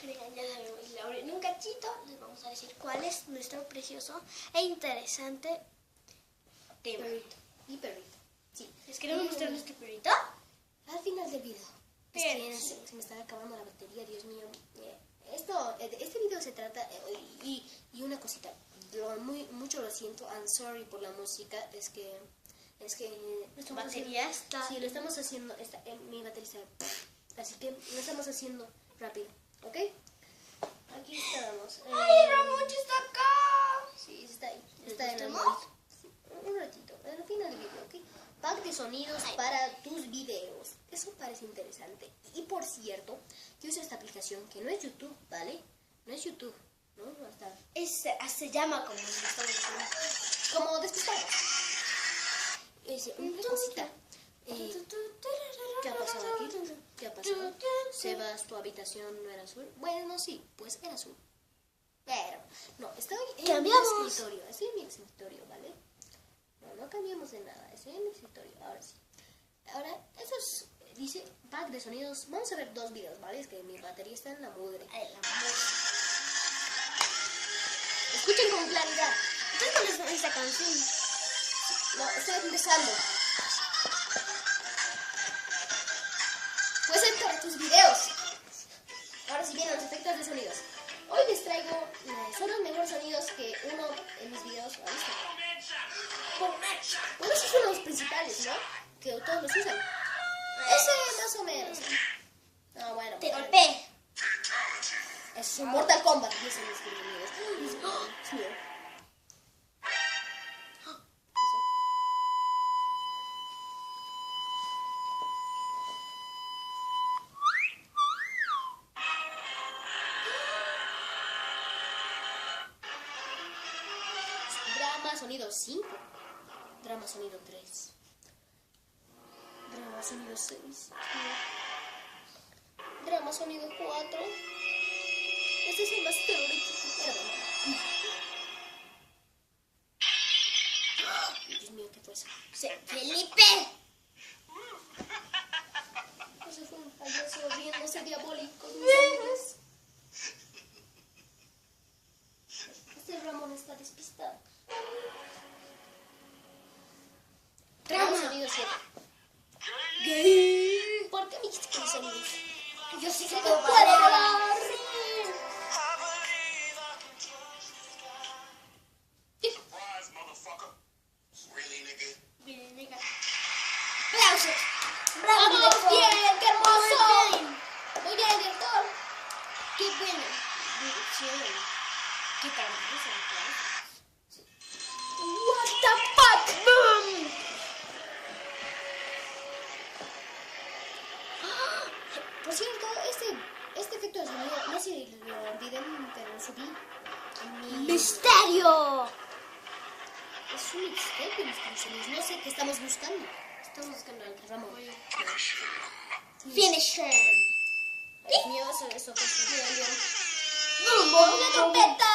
crean, ya sabemos, la abrí en un cachito. Les vamos a decir cuál es nuestro precioso e interesante tema. Perrito. Mi perrito. Sí. ¿Les queremos mostrar nuestro perrito? Al final del video. Bien. Es que se me está acabando la batería, Dios mío. Este video se trata, y una cosita, mucho lo siento, I'm sorry por la música, es que Nuestra batería está... Sí, lo estamos haciendo, mi batería está, así que lo estamos haciendo rápido, ¿ok? Aquí estamos. ¡Ay, Ramón está acá! Sí, está ahí, está en el gustamos? móvil. Un ratito, al final del video, ¿ok? Pack de sonidos para tus videos. Eso parece interesante. Y por cierto, yo uso esta aplicación que no es YouTube, ¿vale? No es YouTube, ¿no? No está. Se llama como nos estamos diciendo. Como Despistados. Una cosita. ¿Qué ha pasado aquí? ¿Qué ha pasado? Sebas, tu habitación no era azul. Bueno, sí, pues era azul. Pero, no, estoy en ¡Cambiamos! mi escritorio. Estoy en mi escritorio, ¿vale? No cambiamos de nada. Estoy en mi escritorio, ahora sí. Ahora, eso es, dice, pack de sonidos. Vamos a ver 2 videos, ¿vale? Es que mi batería está en la mugre. Escuchen con claridad. ¿Ustedes conocen esta canción? No, estoy empezando. Pues entra tus videos. Ahora sí vienen los efectos de sonidos. Hoy les traigo, son los mejores sonidos que uno en mis videos ha visto. Bueno, esos son los principales, ¿no? Que todos los usan. Ese más o menos. No, bueno. Te golpeé. Es un Mortal Kombat, dicen mis queridos. Es mío. Drama sonido 5. Drama sonido 3. Drama sonido 6. Drama sonido 4. Este es el más terrorífico. Dios mío, ¿qué fue eso? ¡Felipe! Ese fue un payaso riéndose diabólico. ¿Sabes? Este Ramón está despistado. Drama sonido 7. Gay. ¿Por qué me dijiste que los sonidos? Yo sí ¡Se que te puede hablar! Bien, nega. ¡Aplausos! ¡Bravo, ¡Vamos! director! ¡Bien! ¡Qué hermoso! Muy bien. Muy bien, director. ¡Qué buena dirección! ¡Qué tal! What the fuck? ¡Boom! Por cierto, este efecto de sonido, no sé si lo olviden, pero lo subí en mi... ¡Misterio! Es un misterio, mis canciones. No sé qué estamos buscando. Estamos buscando al Ramón. Finish him. Dios mío, eso fue ¡Boom! ¡Una trompeta!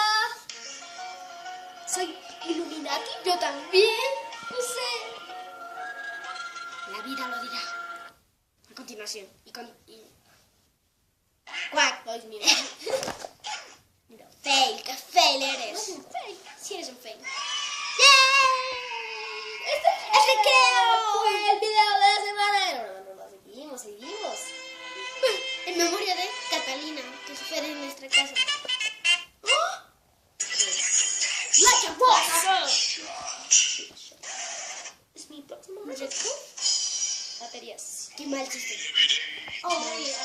¿Soy Illuminati? Yo también. No sé. La vida lo dirá. A continuación. ¡Cuac! Dios mío. Mira, fail. ¡Qué fail No eres! es un fake. Sí eres un fail. ¡Yay! ¡Es recreo! Fue el video de la semana. No, seguimos. En memoria de Catalina, que sufre en nuestra casa. ¡Like a boss! Es mi próximo proyecto. Baterías. ¡Qué mal chiste! Oh, yeah.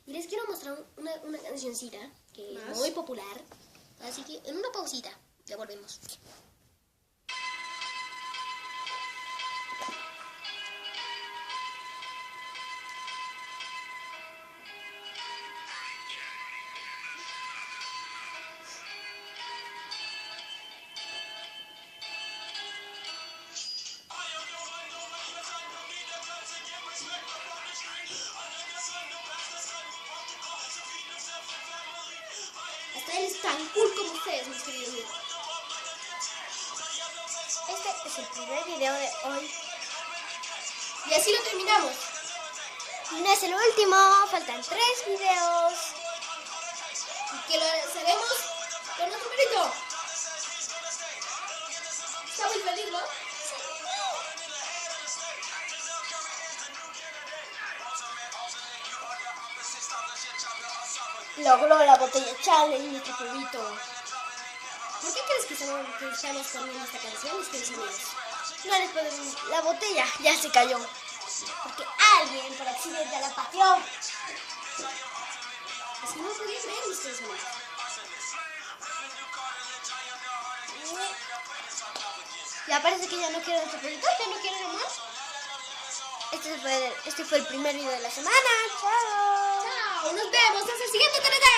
Y les quiero mostrar una cancioncita que es ¿Más? muy popular. Así que en una pausita ya volvemos. Hasta es tan cool como ustedes, mis queridos amigos. Este es el primer video de hoy. Y así lo terminamos. No es el último, faltan 3 videos. Y que lo haremos con otro perrito. Está muy feliz, ¿no? Logró la botella challenge, nuestro perrito. ¿Por qué crees que estamos poniendo esta canción, mis queridos amigos? No les podemos... La botella ya se cayó. Porque alguien por accidente la pateó. Es que no lo podía creer, mis queridos amigos. Ya parece que ya no quiero nuestro perrito, ya no quiero más. Este fue el primer video de la semana. Chao. Chao, nos vemos hasta el siguiente TNT.